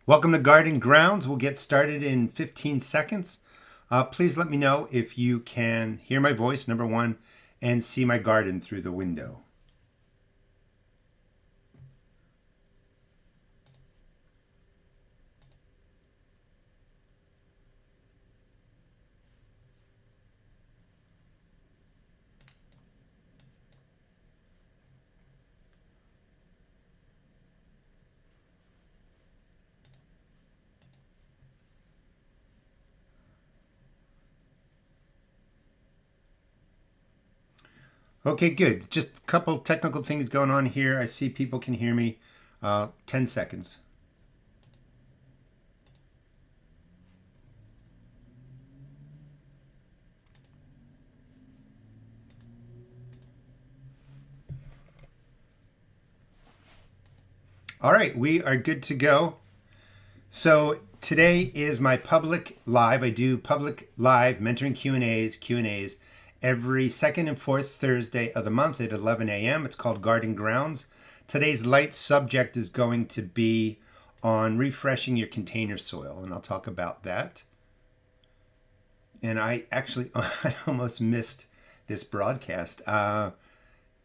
Welcome to Garden Grounds. We'll get started in 15 seconds. Please let me know if you can hear my voice, number one, and see my garden through the window. Okay, good. Just a couple technical things going on here. I see people can hear me. 10 seconds. All right, we are good to go. So today is my public live. I do public live mentoring Q&As every second and fourth Thursday of the month at 11 a.m. It's called Garden Grounds. Today's light subject is going to be on refreshing your container soil, and I'll talk about that. And I almost missed this broadcast.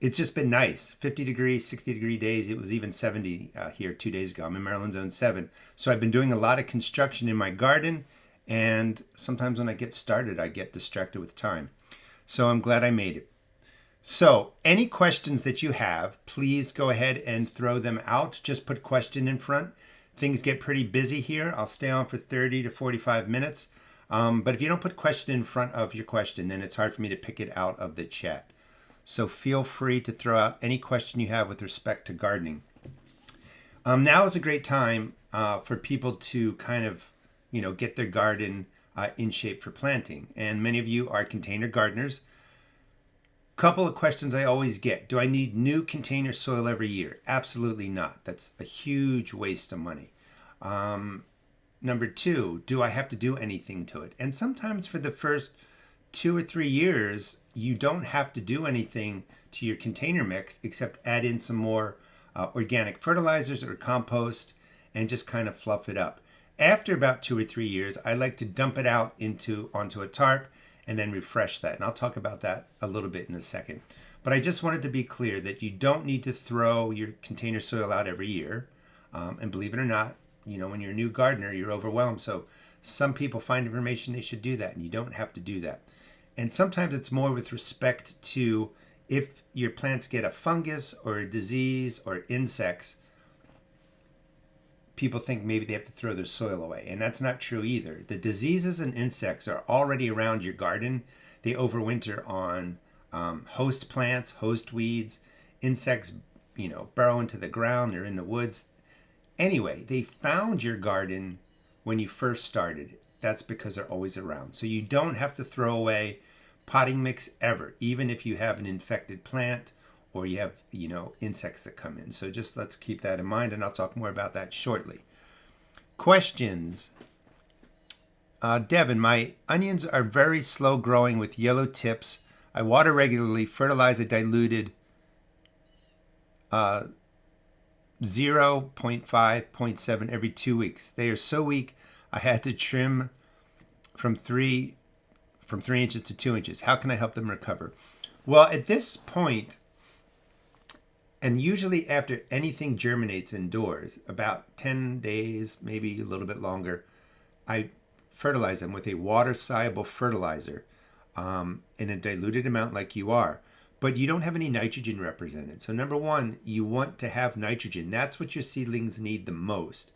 It's just been nice. 50 degrees, 60 degree days. It was even 70 here 2 days ago. I'm in Maryland Zone 7. So I've been doing a lot of construction in my garden, and sometimes when I get started, I get distracted with time. So I'm glad I made it. So any questions that you have, please go ahead and throw them out. Just put question in front. Things get pretty busy here. I'll stay on for 30 to 45 minutes. But if you don't put question in front of your question, then it's hard for me to pick it out of the chat. So feel free to throw out any question you have with respect to gardening. Now is a great time for people to kind of, get their garden in shape for planting. And many of you are container gardeners. Couple of questions I always get. Do I need new container soil every year? Absolutely not. That's a huge waste of money. Number two, do I have to do anything to it? And sometimes for the first 2 or 3 years, you don't have to do anything to your container mix except add in some more organic fertilizers or compost and just kind of fluff it up. After about 2 or 3 years, I like to dump it out onto a tarp and then refresh that. And I'll talk about that a little bit in a second. But I just wanted to be clear that you don't need to throw your container soil out every year. And believe it or not, when you're a new gardener, you're overwhelmed. So some people find information they should do that, and you don't have to do that. And sometimes it's more with respect to if your plants get a fungus or a disease or insects, people think maybe they have to throw their soil away. And that's not true either. The diseases and insects are already around your garden. They overwinter on host plants, host weeds. Insects, burrow into the ground. They're in the woods. Anyway, they found your garden when you first started. That's because they're always around. So you don't have to throw away potting mix ever, even if you have an infected plant or you have, insects that come in. So just let's keep that in mind, and I'll talk more about that shortly. Questions. Devin, my onions are very slow growing with yellow tips. I water regularly, fertilizer diluted 0.5, 0.7 every 2 weeks. They are so weak, I had to trim from 3 inches to 2 inches. How can I help them recover? Well, at this point, and usually after anything germinates indoors, about 10 days, maybe a little bit longer, I fertilize them with a water-soluble fertilizer in a diluted amount like you are. But you don't have any nitrogen represented. So number one, you want to have nitrogen. That's what your seedlings need the most,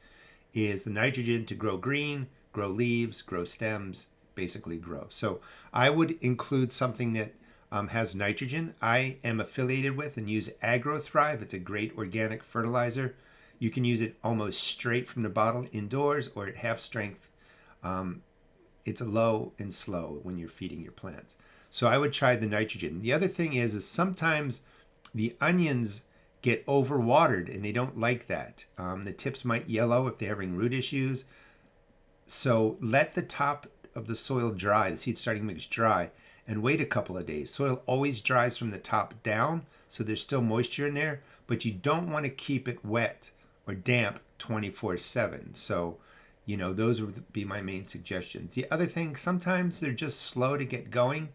is the nitrogen to grow green, grow leaves, grow stems, basically grow. So I would include something that has nitrogen. I am affiliated with and use AgroThrive. It's a great organic fertilizer. You can use it almost straight from the bottle indoors or at half strength. It's low and slow when you're feeding your plants. So I would try the nitrogen. The other thing is sometimes the onions get overwatered and they don't like that. The tips might yellow if they're having root issues. So let the top of the soil dry, the seed starting mix dry, and wait a couple of days. Soil always dries from the top down, so there's still moisture in there, but you don't want to keep it wet or damp 24/7. So, those would be my main suggestions. The other thing, sometimes they're just slow to get going.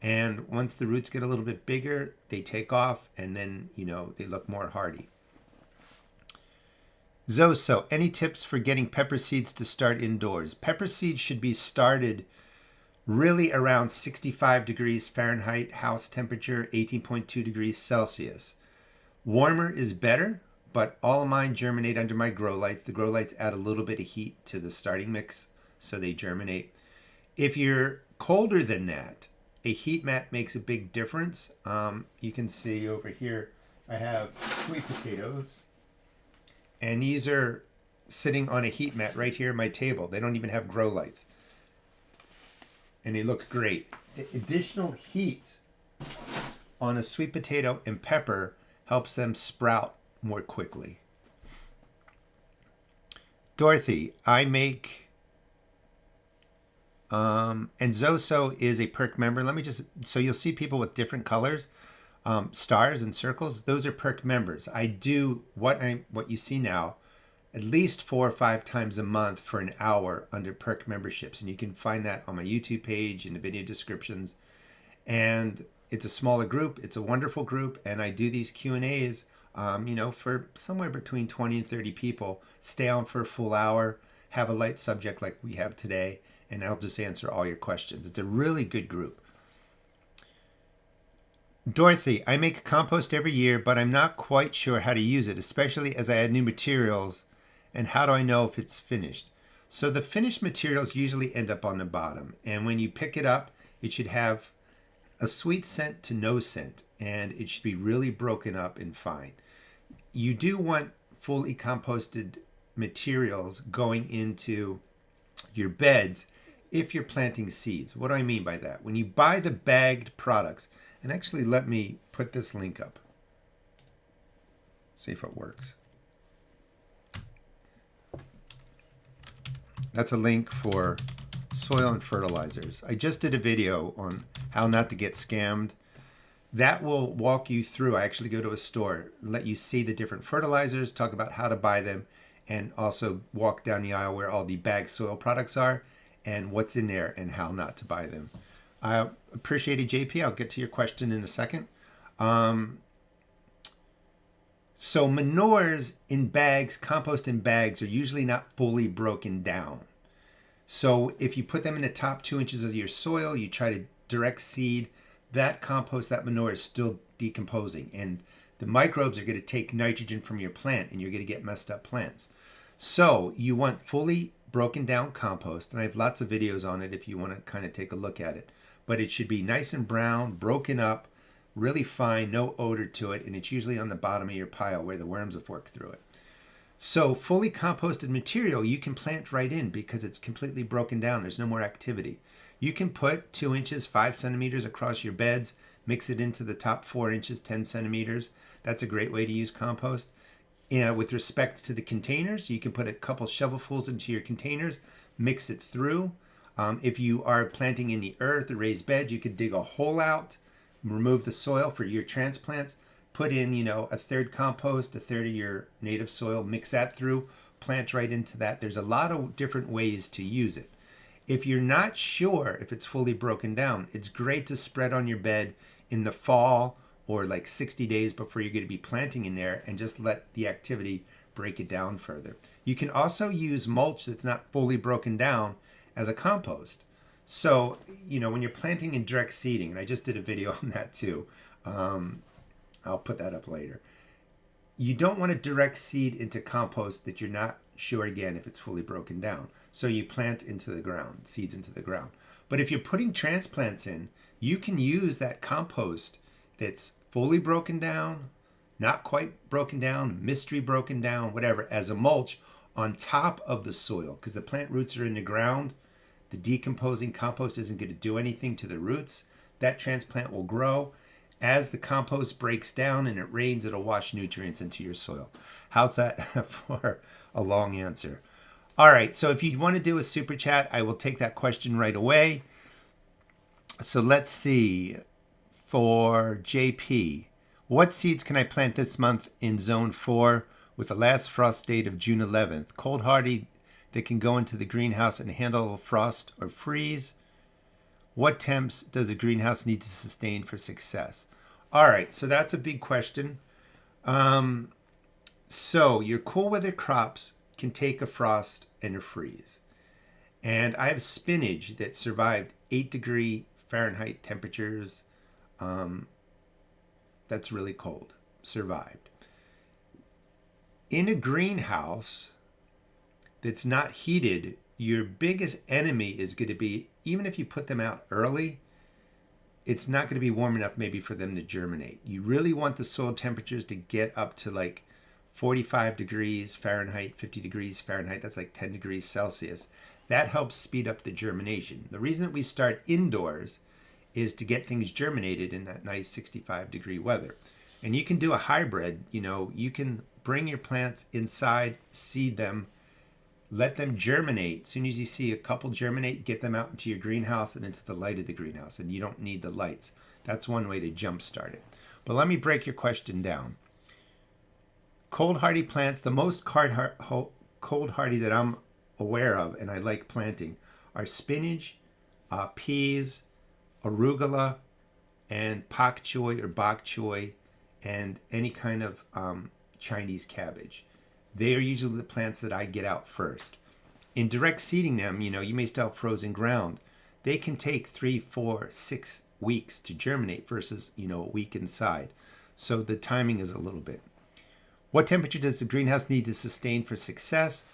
And once the roots get a little bit bigger, they take off and then, they look more hardy. Zoso, any tips for getting pepper seeds to start indoors? Pepper seeds should be started really around 65 degrees Fahrenheit, house temperature, 18.2 degrees Celsius. Warmer is better, but all of mine germinate under my grow lights. The grow lights add a little bit of heat to the starting mix, so they germinate. If you're colder than that, a heat mat makes a big difference. You can see over here, I have sweet potatoes, and these are sitting on a heat mat right here at my table. They don't even have grow lights, and they look great. The additional heat on a sweet potato and pepper helps them sprout more quickly. Dorothy, I make, and Zoso is a perk member. Let me just, so you'll see people with different colors, stars and circles. Those are perk members. I do what you see now, at least 4 or 5 times a month for an hour under perk memberships. And you can find that on my YouTube page in the video descriptions. And it's a smaller group. It's a wonderful group. And I do these Q&As, for somewhere between 20 and 30 people. Stay on for a full hour, have a light subject like we have today, and I'll just answer all your questions. It's a really good group. Dorothy, I make compost every year, but I'm not quite sure how to use it, especially as I add new materials. And how do I know if it's finished? So the finished materials usually end up on the bottom. And when you pick it up, it should have a sweet scent to no scent. And it should be really broken up and fine. You do want fully composted materials going into your beds if you're planting seeds. What do I mean by that? When you buy the bagged products, and actually let me put this link up. See if it works. That's a link for soil and fertilizers. I just did a video on how not to get scammed. That will walk you through. I actually go to a store, let you see the different fertilizers, talk about how to buy them, and also walk down the aisle where all the bagged soil products are and what's in there and how not to buy them. I appreciate it, JP. I'll get to your question in a second. So manures in bags, compost in bags, are usually not fully broken down. So if you put them in the top 2 inches of your soil, you try to direct seed, that compost, that manure is still decomposing. And the microbes are going to take nitrogen from your plant and you're going to get messed up plants. So you want fully broken down compost. And I have lots of videos on it if you want to kind of take a look at it. But it should be nice and brown, broken up, really fine, no odor to it, and it's usually on the bottom of your pile where the worms have worked through it. So fully composted material you can plant right in because it's completely broken down. There's no more activity. You can put 2 inches, 5 centimeters across your beds, mix it into the top 4 inches, 10 centimeters. That's a great way to use compost. With respect to the containers, you can put a couple shovelfuls into your containers, mix it through. If you are planting in the earth, a raised bed, you could dig a hole out, remove the soil for your transplants, put in, a third compost, a third of your native soil, mix that through, plant right into that. There's a lot of different ways to use it. If you're not sure if it's fully broken down, it's great to spread on your bed in the fall or like 60 days before you're going to be planting in there and just let the activity break it down further. You can also use mulch that's not fully broken down as a compost. So, when you're planting in direct seeding, and I just did a video on that too, I'll put that up later. You don't want to direct seed into compost that you're not sure again if it's fully broken down. So you plant into the ground, seeds into the ground. But if you're putting transplants in, you can use that compost that's fully broken down, not quite broken down, mystery broken down, whatever, as a mulch on top of the soil, because the plant roots are in the ground. The decomposing compost isn't going to do anything to the roots. That transplant will grow. As the compost breaks down and it rains, it'll wash nutrients into your soil. How's that for a long answer? All right, so if you want to do a super chat, I will take that question right away. So let's see. For JP, what seeds can I plant this month in zone 4 with the last frost date of June 11th. Cold hardy that can go into the greenhouse and handle frost or freeze. What temps does the greenhouse need to sustain for success? All right, so that's a big question. So your cool weather crops can take a frost and a freeze. And I have spinach that survived 8-degree Fahrenheit temperatures. That's really cold. Survived. In a greenhouse that's not heated, your biggest enemy is going to be, even if you put them out early, it's not going to be warm enough maybe for them to germinate. You really want the soil temperatures to get up to like 45 degrees Fahrenheit, 50 degrees Fahrenheit. That's like 10 degrees Celsius. That helps speed up the germination. The reason that we start indoors is to get things germinated in that nice 65-degree weather. And you can do a hybrid. You can bring your plants inside, seed them, let them germinate. As soon as you see a couple germinate, get them out into your greenhouse and into the light of the greenhouse. And you don't need the lights. That's one way to jumpstart it. But let me break your question down. Cold hardy plants, the most cold hardy that I'm aware of and I like planting are spinach, peas, arugula, and pak choi or bok choy, and any kind of Chinese cabbage. They are usually the plants that I get out first. In direct seeding them, you may still have frozen ground. They can take 3, 4, 6 weeks to germinate versus, a week inside. So the timing is a little bit. What temperature does the greenhouse need to sustain for success?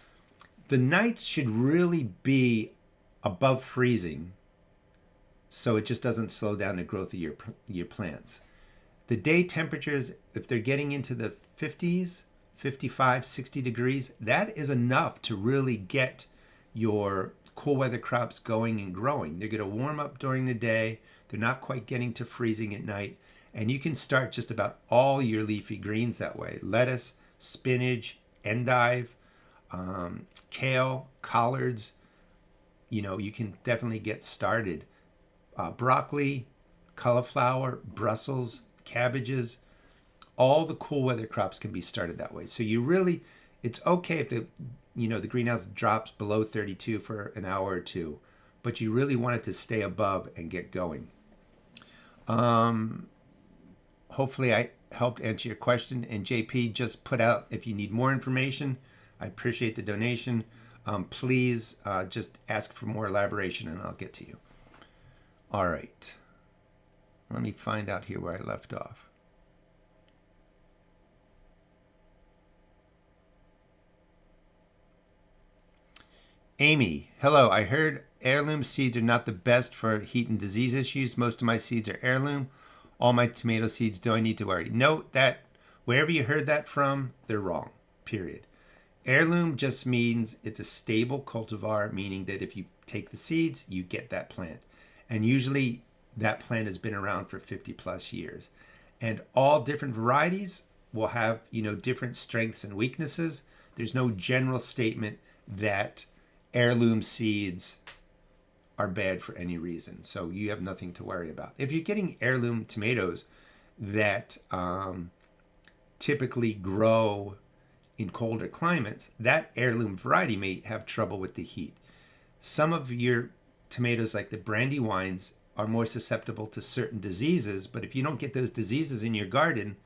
The nights should really be above freezing, so it just doesn't slow down the growth of your plants. The day temperatures, if they're getting into the 50s, 55, 60 degrees, that is enough to really get your cool weather crops going and growing. They're going to warm up during the day. They're not quite getting to freezing at night. And you can start just about all your leafy greens that way. Lettuce, spinach, endive, kale, collards. You can definitely get started. Broccoli, cauliflower, Brussels, cabbages, all the cool weather crops can be started that way. So it's okay if the greenhouse drops below 32 for an hour or two, but you really want it to stay above and get going. Hopefully I helped answer your question. And JP just put out, if you need more information, I appreciate the donation. Please just ask for more elaboration and I'll get to you. All right. Let me find out here where I left off. Amy, hello. I heard heirloom seeds are not the best for heat and disease issues. Most of my seeds are heirloom. All my tomato seeds, do I need to worry? Note that wherever you heard that from, they're wrong, period. Heirloom just means it's a stable cultivar, meaning that if you take the seeds, you get that plant. And usually that plant has been around for 50 plus years. And all different varieties will have, different strengths and weaknesses. There's no general statement that heirloom seeds are bad for any reason. So you have nothing to worry about. If you're getting heirloom tomatoes that typically grow in colder climates, that heirloom variety may have trouble with the heat. Some of your tomatoes, like the Brandywines, are more susceptible to certain diseases, but if you don't get those diseases in your garden,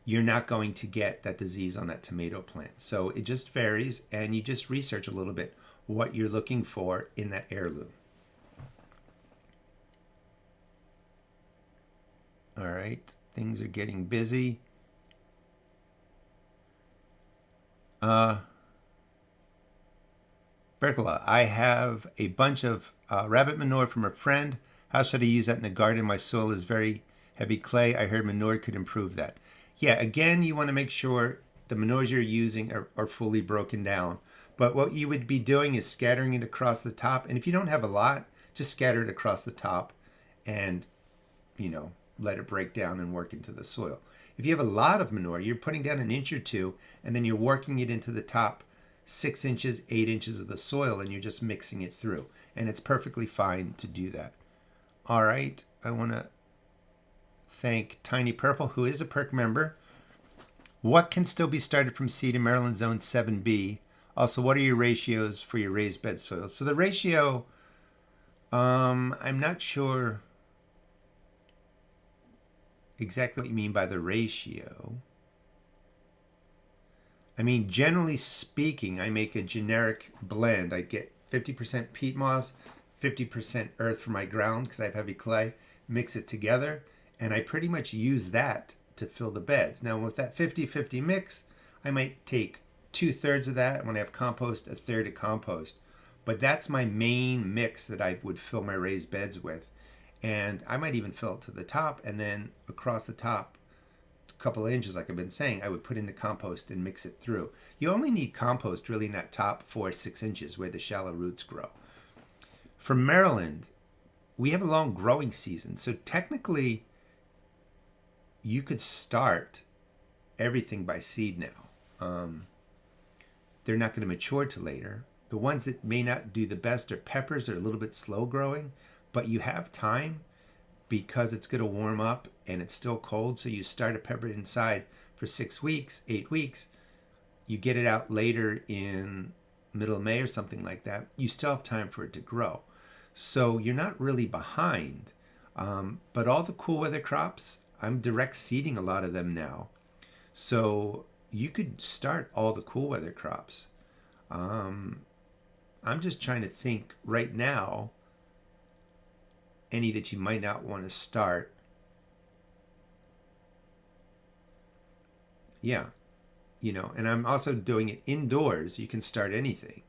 you're not going to get that disease on that tomato plant. So it just varies, and you just research a little bit what you're looking for in that heirloom. All right, things are getting busy. Berkala, I have a bunch of rabbit manure from a friend. How should I use that in the garden? My soil is very heavy clay. I heard manure could improve that. Yeah, again, you want to make sure the manures you're using are fully broken down. But what you would be doing is scattering it across the top. And if you don't have a lot, just scatter it across the top and, let it break down and work into the soil. If you have a lot of manure, you're putting down an inch or two, and then you're working it into the top 6 inches, 8 inches of the soil, and you're just mixing it through. And it's perfectly fine to do that. All right, I want to thank Tiny Purple, who is a perk member. What can still be started from seed in Maryland Zone 7B? Also, what are your ratios for your raised bed soil? So the ratio, I'm not sure exactly what you mean by the ratio. I mean, generally speaking, I make a generic blend. I get 50% peat moss, 50% earth for my ground because I have heavy clay, mix it together, and I pretty much use that to fill the beds. Now, with that 50-50 mix, I might take 2/3 of that. When I have compost, 1/3 of compost. But that's my main mix that I would fill my raised beds with. And I might even fill it to the top, and then across the top, couple of inches, like I've been saying, I would put in the compost and mix it through. You only need compost really in that top 4-6 inches where the shallow roots grow. For Maryland, we have a long growing season, so technically you could start everything by seed now. They're not going to mature till later. The ones that may not do the best are peppers. They're a little bit slow growing, but you have time because it's going to warm up and it's still cold. So you start a pepper inside for 6 weeks, 8 weeks. You get it out later in middle of May or something like that. You still have time for it to grow. So you're not really behind. But all the cool weather crops, I'm direct seeding a lot of them now. So you could start all the cool weather crops. I'm just trying to think right now any that you might not want to start. Yeah, and I'm also doing it indoors. You can start anything.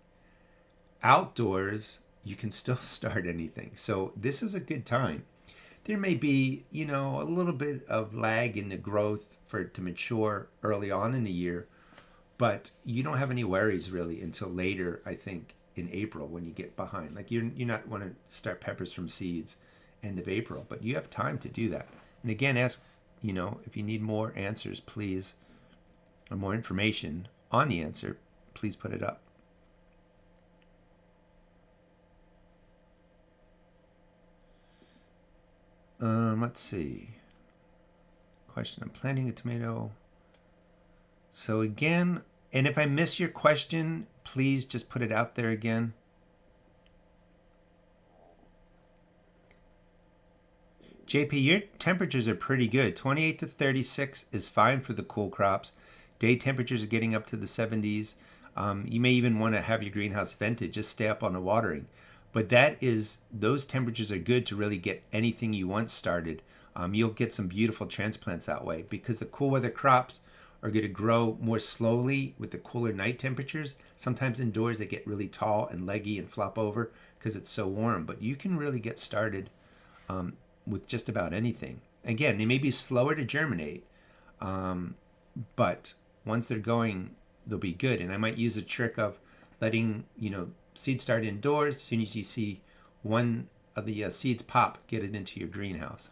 Outdoors, you can still start anything. So this is a good time. There may be, a little bit of lag in the growth for it to mature early on in the year, but you don't have any worries really until later, I think, in April when you get behind. Like you're not want to start peppers from seeds end of April, but you have time to do that. And again, ask, if you need more answers, please, or more information on the answer, please put it up. Let's see. Question, I'm planting a tomato. So again, and if I miss your question, please just put it out there again. JP, your temperatures are pretty good. 28 to 36 is fine for the cool crops. Day temperatures are getting up to the 70s. You may even want to have your greenhouse vented. Just stay up on the watering. But those temperatures are good to really get anything you want started. You'll get some beautiful transplants that way because the cool weather crops are going to grow more slowly with the cooler night temperatures. Sometimes indoors they get really tall and leggy and flop over because it's so warm. But you can really get started with just about anything. Again, they may be slower to germinate, but once they're going, they'll be good. And I might use a trick of letting, seed start indoors. As soon as you see one of the seeds pop, get it into your greenhouse.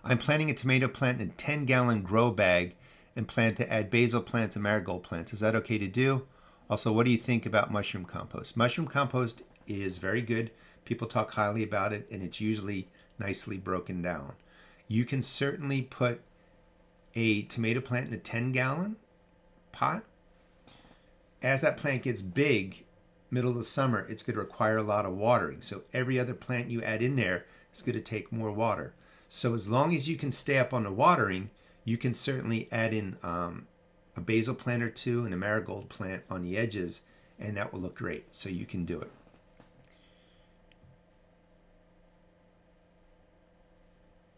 I'm planting a tomato plant in a 10-gallon grow bag and plan to add basil plants and marigold plants. Is that okay to do? Also, what do you think about mushroom compost? Mushroom compost is very good. People talk highly about it, and it's usually nicely broken down. You can certainly put a tomato plant in a 10-gallon pot. As that plant gets big, middle of the summer, it's going to require a lot of watering. So every other plant you add in there is going to take more water. So as long as you can stay up on the watering, you can certainly add in a basil plant or two and a marigold plant on the edges, and that will look great. So you can do it.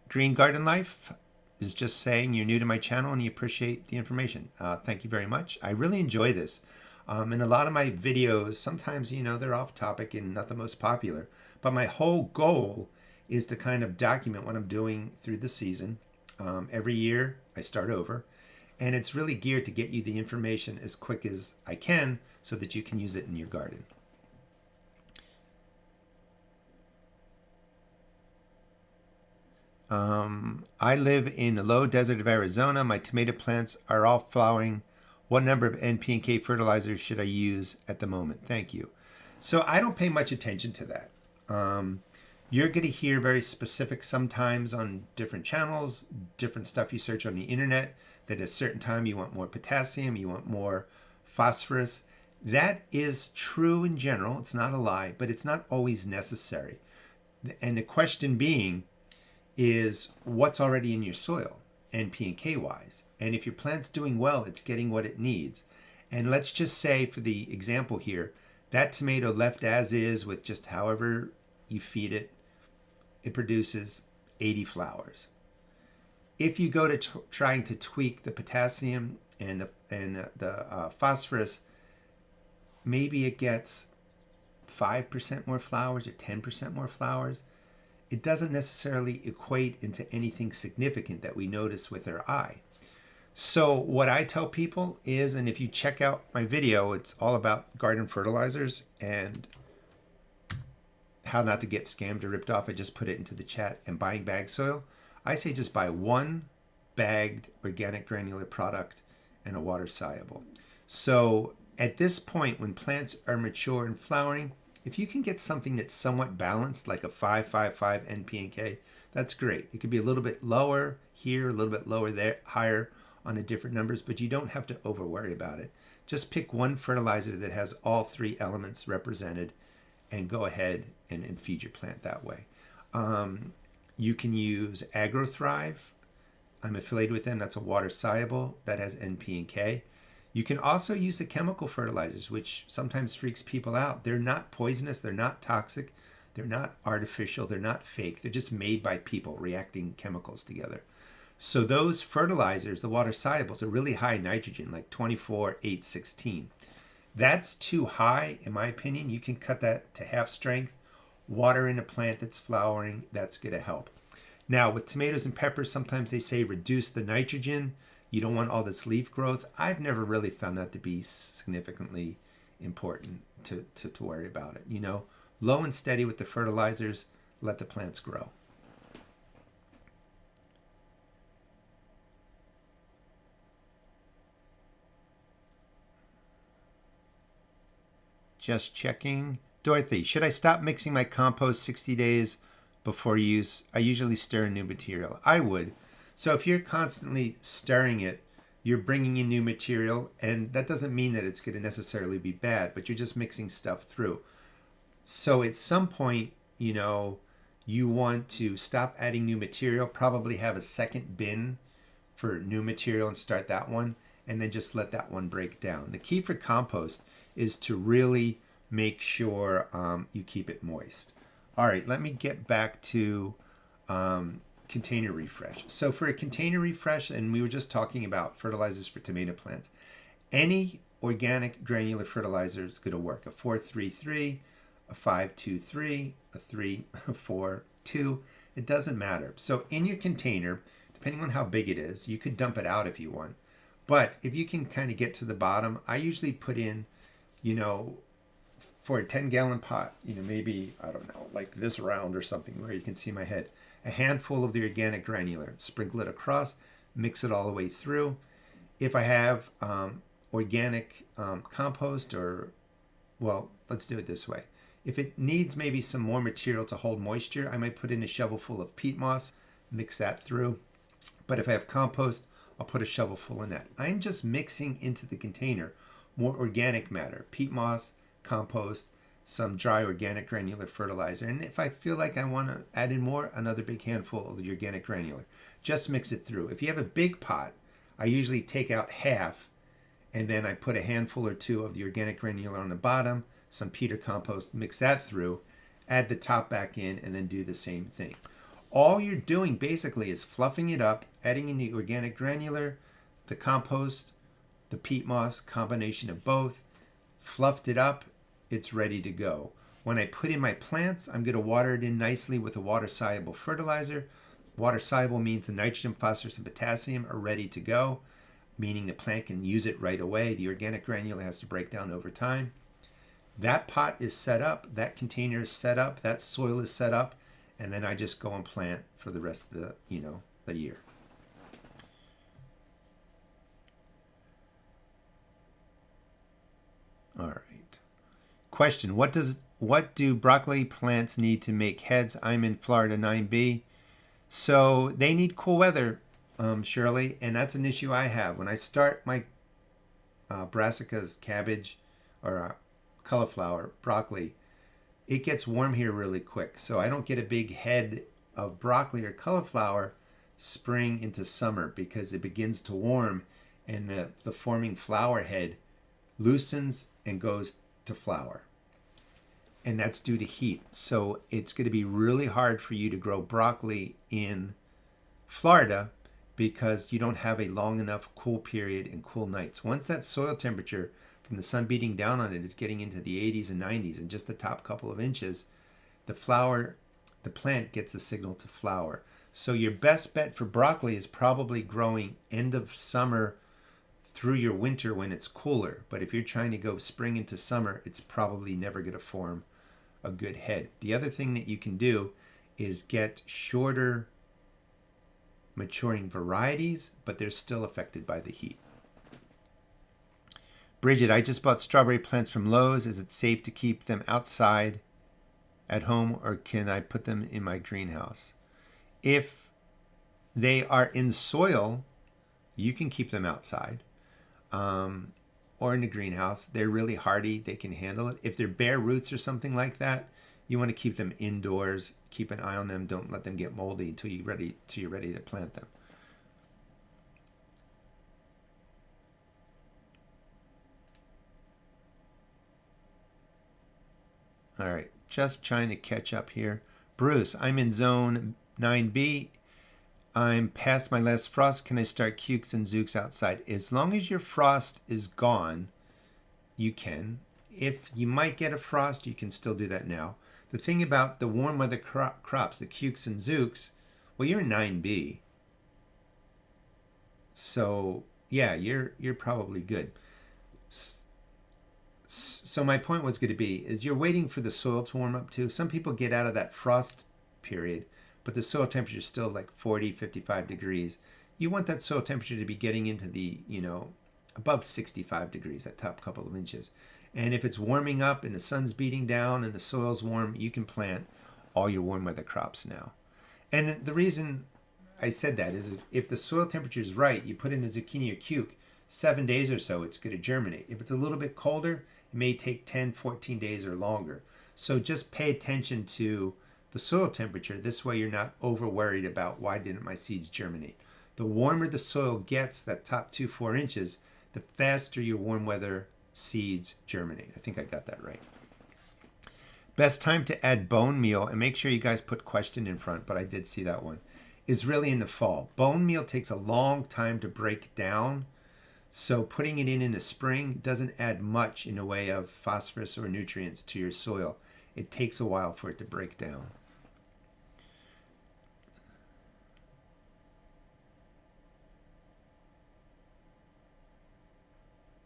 Green Garden Life is just saying you're new to my channel and you appreciate the information. Thank you very much. I really enjoy this. And a lot of my videos, sometimes, they're off topic and not the most popular. But my whole goal is to kind of document what I'm doing through the season. Every year I start over. And it's really geared to get you the information as quick as I can so that you can use it in your garden. I live in the low desert of Arizona. My tomato plants are all flowering. What number of NPK fertilizers should I use at the moment? Thank you. So I don't pay much attention to that. You're going to hear very specific sometimes on different channels, different stuff you search on the internet that at a certain time you want more potassium, you want more phosphorus. That is true in general. It's not a lie, but it's not always necessary. And the question being is what's already in your soil, NP and K wise. And if your plant's doing well, it's getting what it needs. And let's just say, for the example here, that tomato left as is with just however you feed it, it produces 80 flowers. If you go to trying to tweak the potassium and the phosphorus, maybe it gets 5% more flowers or 10% more flowers. It doesn't necessarily equate into anything significant that we notice with our eye. So what I tell people is, and if you check out my video, it's all about garden fertilizers and how not to get scammed or ripped off. I just put it into the chat. And buying bag soil, I say just buy one bagged organic granular product and a water soluble. So at this point, when plants are mature and flowering, if you can get something that's somewhat balanced, like a 5-5-5 NP and K, that's great. It could be a little bit lower here, a little bit lower there, higher on the different numbers, but you don't have to over worry about it. Just pick one fertilizer that has all three elements represented and go ahead and feed your plant that way. You can use AgroThrive. I'm affiliated with them. That's a water soluble that has NP and K. You can also use the chemical fertilizers, which sometimes freaks people out. They're not poisonous. They're not toxic. They're not artificial. They're not fake. They're just made by people reacting chemicals together. So those fertilizers, the water solubles, are really high in nitrogen, like 24-8-16. That's too high, in my opinion. You can cut that to half strength. Water in a plant that's flowering, that's going to help. Now, with tomatoes and peppers, sometimes they say reduce the nitrogen. You don't want all this leaf growth. I've never really found that to be significantly important to worry about it. You know, low and steady with the fertilizers, let the plants grow. Just checking. Dorothy, should I stop mixing my compost 60 days before use? I usually stir in new material. I would. So if you're constantly stirring it, you're bringing in new material, and that doesn't mean that it's going to necessarily be bad, but you're just mixing stuff through. So at some point, you know, you want to stop adding new material, probably have a second bin for new material and start that one, and then just let that one break down. The key for compost is to really make sure you keep it moist. All right, let me get back to container refresh. So for a container refresh, and we were just talking about fertilizers for tomato plants, any organic granular fertilizer is going to work. A 4-3-3, a 5-2-3, a 3-4-2, it doesn't matter. So in your container, depending on how big it is, you could dump it out if you want. But if you can kind of get to the bottom, I usually put in, you know, for a 10-gallon pot, you know, maybe, I don't know, like this round or something where you can see my head, a handful of the organic granular, sprinkle it across, mix it all the way through. If I have organic compost, or, well, let's do it this way. If it needs maybe some more material to hold moisture, I might put in a shovelful of peat moss, mix that through. But if I have compost, I'll put a shovelful in that. I'm just mixing into the container more organic matter, peat moss, compost, some dry organic granular fertilizer. And if I feel like I want to add in more, another big handful of the organic granular. Just mix it through. If you have a big pot, I usually take out half, and then I put a handful or two of the organic granular on the bottom, some peat or compost, mix that through, add the top back in, and then do the same thing. All you're doing basically is fluffing it up, adding in the organic granular, the compost, the peat moss, combination of both, fluffed it up, it's ready to go. When I put in my plants, I'm going to water it in nicely with a water-soluble fertilizer. Water-soluble means the nitrogen, phosphorus, and potassium are ready to go, meaning the plant can use it right away. The organic granular has to break down over time. That pot is set up, that container is set up, that soil is set up, and then I just go and plant for the rest of the, you know, the year. All right. Question, what do broccoli plants need to make heads? I'm in Florida 9B. So they need cool weather Shirley, and that's an issue I have. When I start my brassicas, cabbage, or cauliflower, broccoli, it gets warm here really quick. So I don't get a big head of broccoli or cauliflower spring into summer because it begins to warm and the forming flower head loosens and goes to flower. And that's due to heat. So it's going to be really hard for you to grow broccoli in Florida because you don't have a long enough cool period and cool nights. Once that soil temperature from the sun beating down on it is getting into the 80s and 90s and just the top couple of inches, the plant gets a signal to flower. So your best bet for broccoli is probably growing end of summer through your winter when it's cooler. But if you're trying to go spring into summer, it's probably never going to form a good head. The other thing that you can do is get shorter maturing varieties, but they're still affected by the heat. Bridget, I just bought strawberry plants from Lowe's. Is it safe to keep them outside at home, or can I put them in my greenhouse? If they are in soil, you can keep them outside or in the greenhouse. They're really hardy. They can handle it. If they're bare roots or something like that, you want to keep them indoors. Keep an eye on them. Don't let them get moldy until you're ready to plant them. All right, just trying to catch up here. Bruce, I'm in zone 9B. I'm past my last frost. Can I start cukes and zooks outside? As long as your frost is gone, you can. If you might get a frost, you can still do that now. The thing about the warm weather crops, the cukes and zooks, well, you're 9B. So yeah, you're probably good. So my point was going to be is you're waiting for the soil to warm up too. Some people get out of that frost period, but the soil temperature is still like 40, 55 degrees. You want that soil temperature to be getting into the, above 65 degrees, that top couple of inches. And if it's warming up and the sun's beating down and the soil's warm, you can plant all your warm weather crops now. And the reason I said that is if the soil temperature is right, you put in a zucchini or cuke, 7 days or so, it's going to germinate. If it's a little bit colder, it may take 10, 14 days or longer. So just pay attention to the soil temperature. This way you're not over worried about why didn't my seeds germinate. The warmer the soil gets, that top 2-4 inches, the faster your warm weather seeds germinate. I think I got that right. Best time to add bone meal, and make sure you guys put question in front, but I did see that one, is really in the fall. Bone meal takes a long time to break down. So putting it in the spring doesn't add much in the way of phosphorus or nutrients to your soil. It takes a while for it to break down.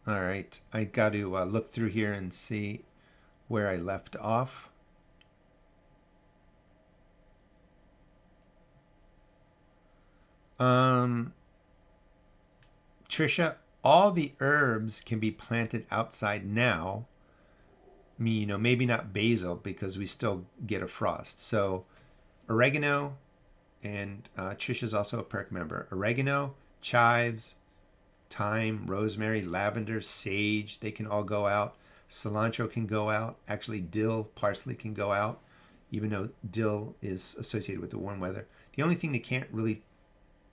All right, I got to look through here and see where I left off. Trisha, all the herbs can be planted outside now. Maybe not basil because we still get a frost. So oregano, and Trisha's also a perk member. Oregano, chives, thyme, rosemary, lavender, sage, they can all go out. Cilantro can go out. Actually, dill, parsley can go out, even though dill is associated with the warm weather. The only thing that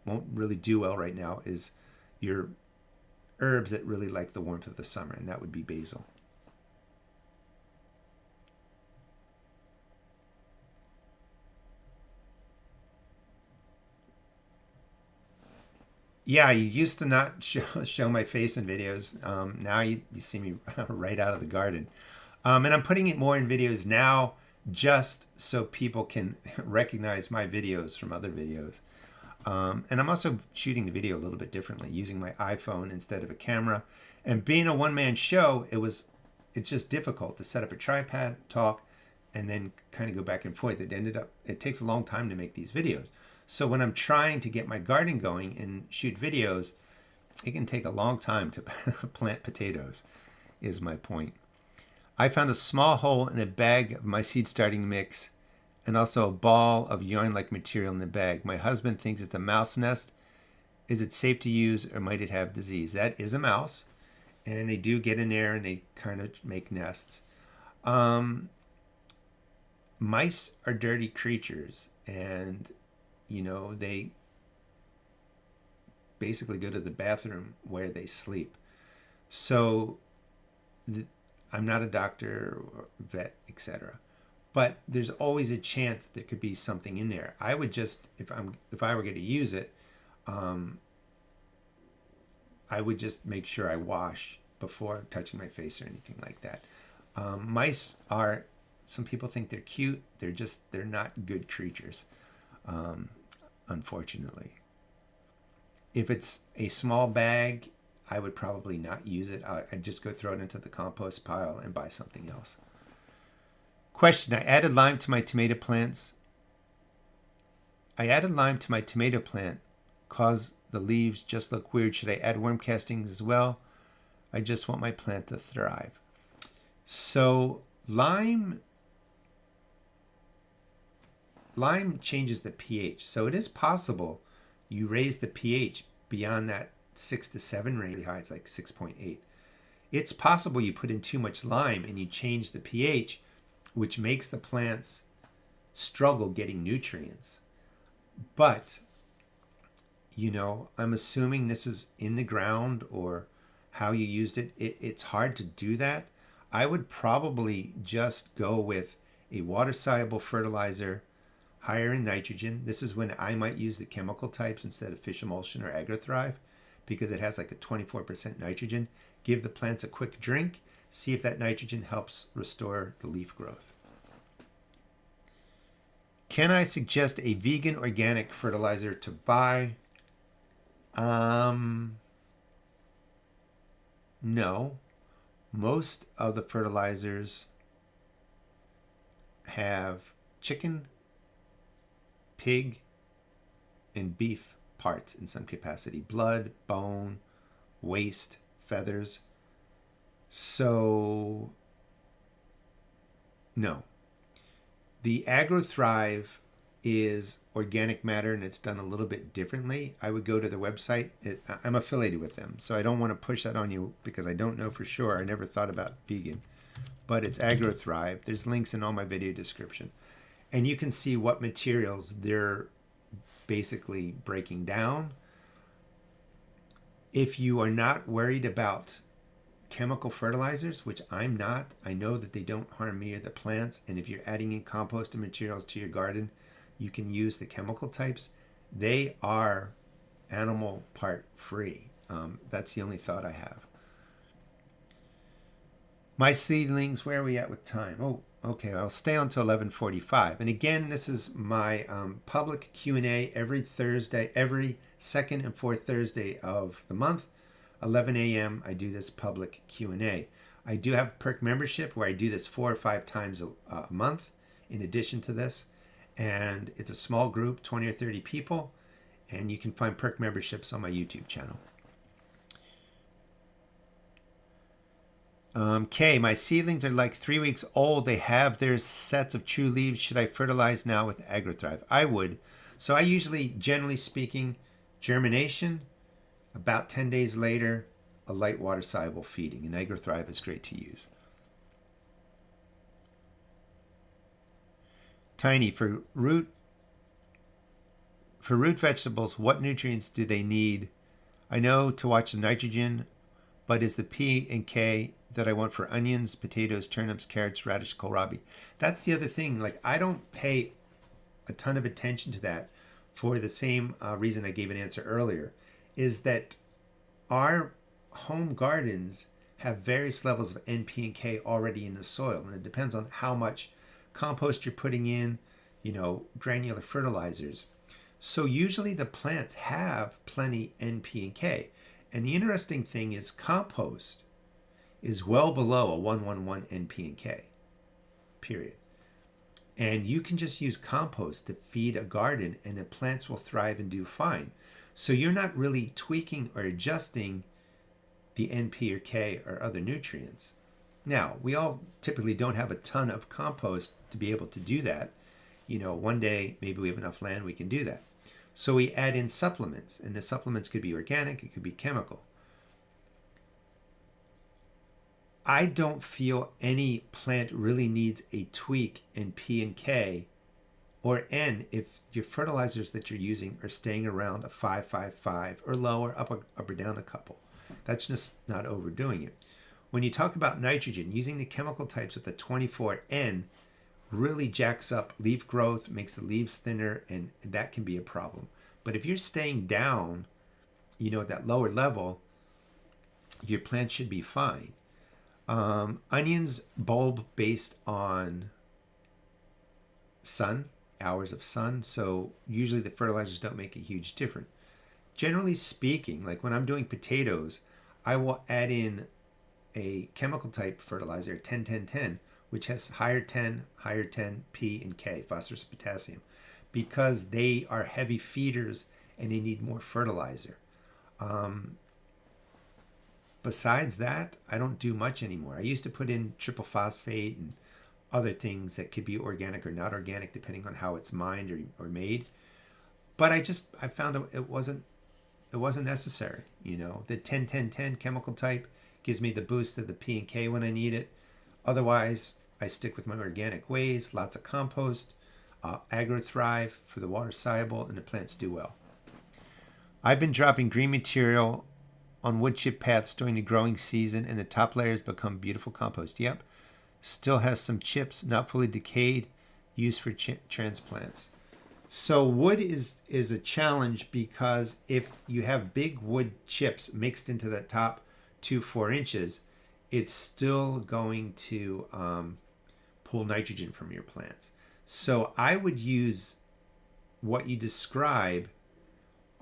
won't really do well right now is your herbs that really like the warmth of the summer, and that would be basil. Yeah, you used to not show my face in videos. Now you see me right out of the garden. And I'm putting it more in videos now just so people can recognize my videos from other videos. And I'm also shooting the video a little bit differently, using my iPhone instead of a camera. And being a one-man show, it's just difficult to set up a tripod, talk, and then kind of go back and forth. It takes a long time to make these videos. So when I'm trying to get my garden going and shoot videos, it can take a long time to plant potatoes, is my point. I found a small hole in a bag of my seed starting mix and also a ball of yarn-like material in the bag. My husband thinks it's a mouse nest Is it safe to use or might it have disease? That is a mouse, and they do get in there and they kind of make nests. Mice are dirty creatures, and they basically go to the bathroom where they sleep. So I'm not a doctor or vet, etc. But there's always a chance there could be something in there. I would just, if I were going to use it, I would just make sure I wash before touching my face or anything like that. Mice are, some people think they're cute. They're not good creatures, unfortunately. If it's a small bag, I would probably not use it. I'd just go throw it into the compost pile and buy something else. Question, I added lime to my tomato plants. Cause the leaves just look weird. Should I add worm castings as well? I just want my plant to thrive. So lime changes the pH. So it is possible you raise the pH beyond that 6 to 7 range high. It's like 6.8. It's possible you put in too much lime and you change the pH, which makes the plants struggle getting nutrients. But, I'm assuming this is in the ground or how you used it. It's hard to do that. I would probably just go with a water-soluble fertilizer, higher in nitrogen. This is when I might use the chemical types instead of fish emulsion or AgroThrive, because it has like a 24% nitrogen. Give the plants a quick drink. See if that nitrogen helps restore the leaf growth. Can I suggest a vegan organic fertilizer to buy? No. Most of the fertilizers have chicken, pig, and beef parts in some capacity. Blood, bone, waste, feathers. So, no. The AgroThrive is organic matter, and it's done a little bit differently. I would go to their website. I'm affiliated with them, so I don't want to push that on you because I don't know for sure. I never thought about vegan, but it's AgroThrive. There's links in all my video description, and you can see what materials they're basically breaking down. If you are not worried about chemical fertilizers, which I'm not, I know that they don't harm me or the plants, and if you're adding in compost and materials to your garden, you can use the chemical types. They are animal part free. That's the only thought I have. My seedlings, where are we at with time? Oh, okay, I'll stay on to 11:45. And again, this is my public Q&A every Thursday, every second and fourth Thursday of the month. 11 a.m. I do this public Q&A. I do have a perk membership where I do this 4 or 5 times a month in addition to this. And it's a small group, 20 or 30 people. And you can find perk memberships on my YouTube channel. Kay, my seedlings are like 3 weeks old. They have their sets of true leaves. Should I fertilize now with AgroThrive? I would. So I usually, generally speaking, germination. About 10 days later, a light water-soluble feeding. And AgroThrive is great to use. Tiny, for root vegetables, what nutrients do they need? I know to watch the nitrogen, but is the P and K that I want for onions, potatoes, turnips, carrots, radish, kohlrabi? That's the other thing. Like, I don't pay a ton of attention to that for the same reason I gave an answer earlier, is that our home gardens have various levels of NP and K already in the soil, and it depends on how much compost you're putting in, granular fertilizers. So usually the plants have plenty NP and K. And the interesting thing is compost is well below a 111 NP and K, period. And you can just use compost to feed a garden and the plants will thrive and do fine. So you're not really tweaking or adjusting the NP or K or other nutrients. Now, we all typically don't have a ton of compost to be able to do that. One day, maybe we have enough land, we can do that. So we add in supplements, and the supplements could be organic, it could be chemical. I don't feel any plant really needs a tweak in P and K or N if your fertilizers that you're using are staying around a 5.55 or lower, up or down a couple. That's just not overdoing it. When you talk about nitrogen, using the chemical types with the 24N really jacks up leaf growth, makes the leaves thinner, and that can be a problem. But if you're staying down, at that lower level, your plant should be fine. Onions bulb based on sun, hours of sun, so usually the fertilizers don't make a huge difference. Generally speaking, like when I'm doing potatoes, I will add in a chemical type fertilizer, 10-10-10, which has higher 10 P and K, phosphorus, potassium, because they are heavy feeders and they need more fertilizer. Besides that, I don't do much anymore. I used to put in triple phosphate and other things that could be organic or not organic depending on how it's mined or made. But I found it wasn't necessary. The 10-10-10 chemical type gives me the boost of the P and K when I need it. Otherwise, I stick with my organic ways, lots of compost, AgroThrive for the water soluble, and the plants do well. I've been dropping green material on wood chip paths during the growing season, and the top layers become beautiful compost. Yep. Still has some chips, not fully decayed, used for transplants. So wood is a challenge because if you have big wood chips mixed into the top 2-4 inches, it's still going to pull nitrogen from your plants. So I would use what you describe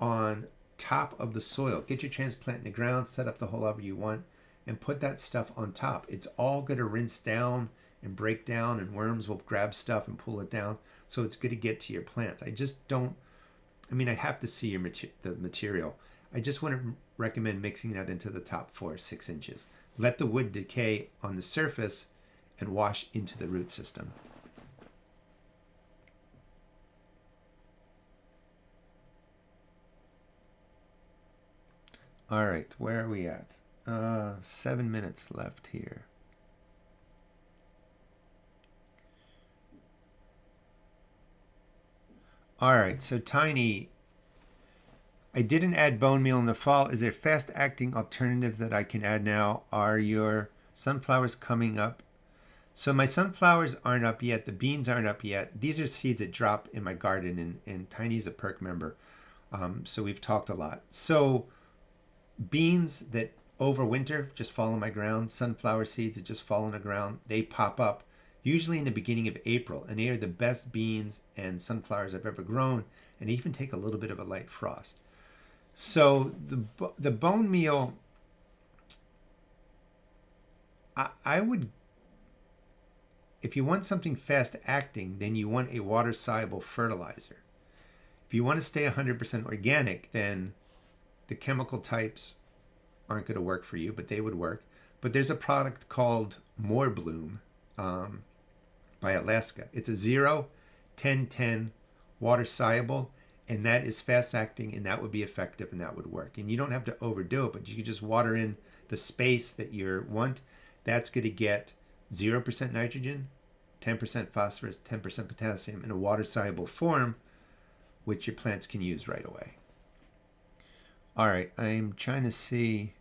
on top of the soil. Get your transplant in the ground, set up the hole however you want, and put that stuff on top. It's all going to rinse down and break down, and worms will grab stuff and pull it down. So it's going to get to your plants. I have to see the material. I just wouldn't recommend mixing that into the top 4 or 6 inches. Let the wood decay on the surface and wash into the root system. All right, where are we at? 7 minutes left here. All right, so Tiny, I didn't add bone meal in the fall. Is there fast-acting alternative that I can add now? Are your sunflowers coming up? So my sunflowers aren't up yet. The beans aren't up yet. These are seeds that drop in my garden, and Tiny's a perk member. So we've talked a lot. So beans that overwinter just fall in my ground. Sunflower seeds that just fall in the ground. They pop up usually in the beginning of April, and they are the best beans and sunflowers I've ever grown, and they even take a little bit of a light frost. So the bone meal, I would, if you want something fast acting, then you want a water soluble fertilizer. If you want to stay 100% organic, then the chemical types aren't going to work for you, but they would work. But there's a product called More Bloom by Alaska. It's a 0-10-10 water soluble, and that is fast acting, and that would be effective, and that would work. And you don't have to overdo it, but you can just water in the space that you want. That's going to get 0% nitrogen, 10% phosphorus, 10% potassium in a water soluble form, which your plants can use right away. All right, I'm trying to see.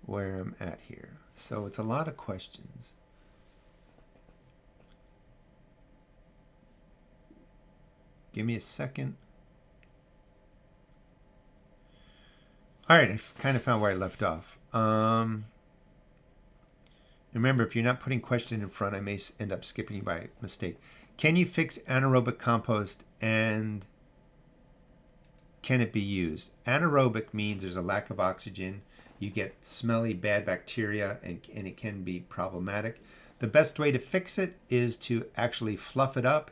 Where I'm at here. So it's a lot of questions. Give me a second. All right, I kind of found where I left off. Remember, if you're not putting question in front, I may end up skipping you by mistake. Can you fix anaerobic compost, and can it be used? Anaerobic means there's a lack of oxygen. You get smelly, bad bacteria, and it can be problematic. The best way to fix it is to actually fluff it up,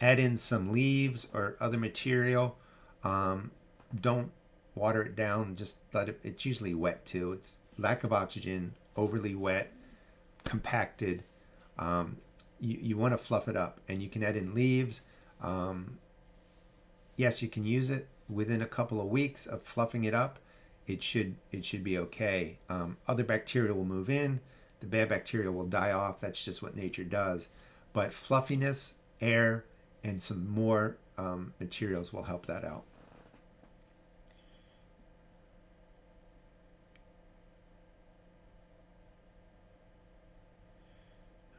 add in some leaves or other material. Don't water it down, just let it, it's usually wet too. It's lack of oxygen, overly wet, compacted. You want to fluff it up, and you can add in leaves. Yes, you can use it within a couple of weeks of fluffing it up. It should be okay. Other bacteria will move in. The bad bacteria will die off. That's just what nature does. But fluffiness, air, and some more materials will help that out.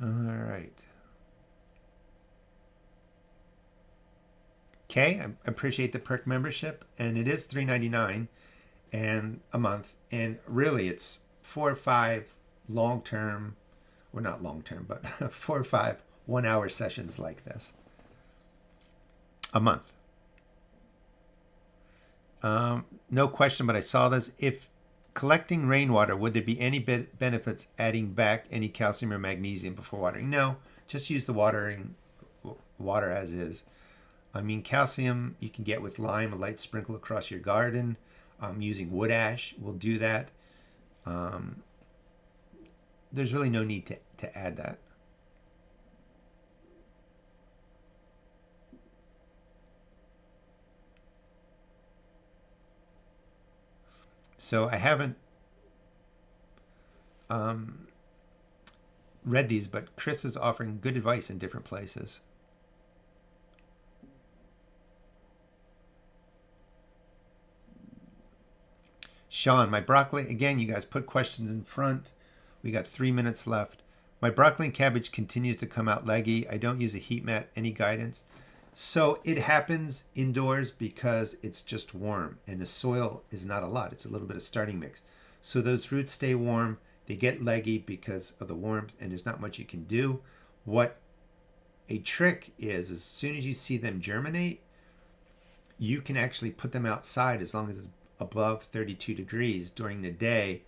All right. Okay, I appreciate the perk membership, and it is $3.99 and a month, and really it's 4 or 5 long-term, well, not long-term, but 4 or 5 1-hour sessions like this a month. No question, but I saw this. If collecting rainwater, would there be any benefits adding back any calcium or magnesium before watering? No, just use the water as is. I mean, calcium you can get with lime, a light sprinkle across your garden. Using wood ash will do that. There's really no need to add that. So I haven't read these, but Chris is offering good advice in different places. Sean, my broccoli, again, you guys put questions in front. We got 3 minutes left. My broccoli and cabbage continues to come out leggy. I don't use a heat mat. Any guidance? So it happens indoors because it's just warm and the soil is not a lot. It's a little bit of starting mix. So those roots stay warm. They get leggy because of the warmth, and there's not much you can do. What a trick is, as soon as you see them germinate, you can actually put them outside as long as it's above 32 degrees during the day.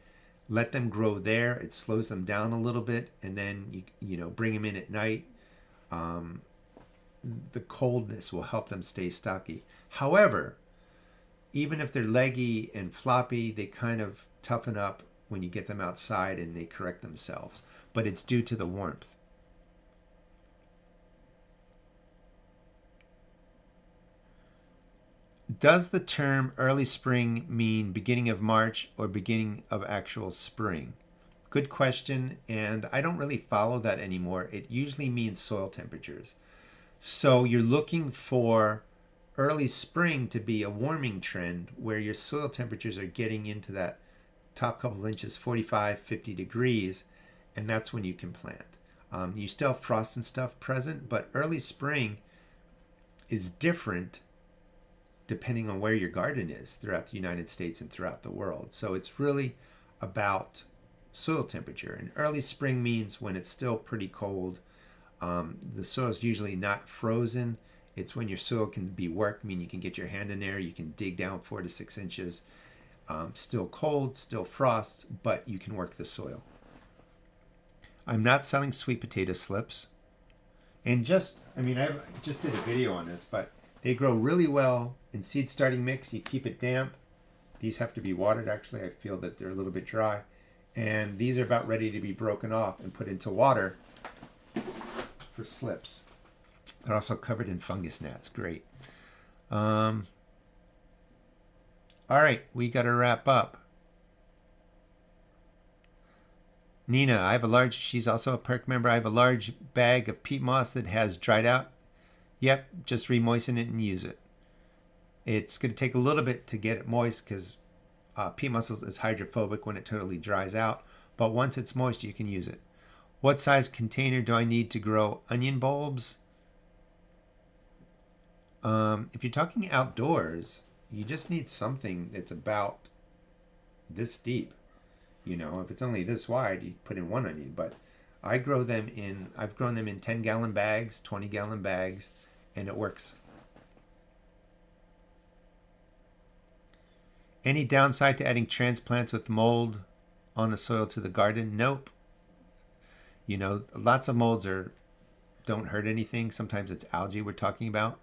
Let them grow there. It slows them down a little bit, and then you bring them in at night. The coldness will help them stay stocky. However, even if they're leggy and floppy, they kind of toughen up when you get them outside and they correct themselves. But it's due to the warmth. Does the term early spring mean beginning of March or beginning of actual spring? Good question, and I don't really follow that anymore. It usually means soil temperatures. So you're looking for early spring to be a warming trend where your soil temperatures are getting into that top couple of inches, 45, 50 degrees, and that's when you can plant. You still have frost and stuff present, but early spring is different depending on where your garden is throughout the United States and throughout the world. So it's really about soil temperature. And early spring means when it's still pretty cold. The soil is usually not frozen. It's when your soil can be worked, meaning you can get your hand in there, you can dig down 4 to 6 inches. Still cold, still frost, but you can work the soil. I'm not selling sweet potato slips. And I just did a video on this, but they grow really well in seed starting mix. You keep it damp. These have to be watered, actually. I feel that they're a little bit dry. And these are about ready to be broken off and put into water for slips. They're also covered in fungus gnats. Great. All right, we got to wrap up. Nina, she's also a perk member. I have a large bag of peat moss that has dried out. Yep, just re-moisten it and use it. It's going to take a little bit to get it moist because peat moss is hydrophobic when it totally dries out. But once it's moist, you can use it. What size container do I need to grow onion bulbs? If you're talking outdoors, you just need something that's about this deep. If it's only this wide, you put in 1 onion. But I've grown them in 10-gallon bags, 20-gallon bags, and it works. Any downside to adding transplants with mold on the soil to the garden? Nope. Lots of molds don't hurt anything. Sometimes it's algae we're talking about.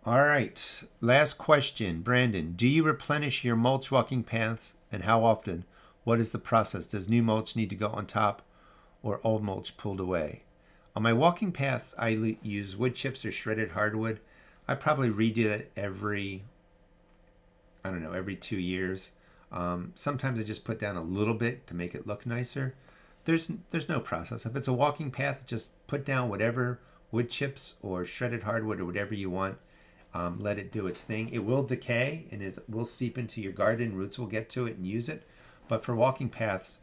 All right, last question. Brandon, do you replenish your mulch walking paths, and how often? What is the process? Does new mulch need to go on top or old mulch pulled away? On my walking paths, I use wood chips or shredded hardwood. I probably redo that every 2 years. Sometimes I just put down a little bit to make it look nicer. There's no process. If it's a walking path, just put down whatever wood chips or shredded hardwood or whatever you want. Let it do its thing. It will decay and it will seep into your garden. Roots will get to it and use it. But for walking paths,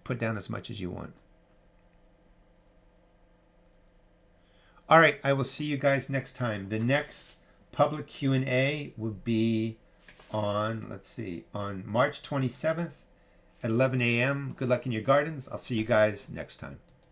put down as much as you want. All right, I will see you guys next time. The next public Q&A will be on March 27th at 11 a.m. Good luck in your gardens. I'll see you guys next time.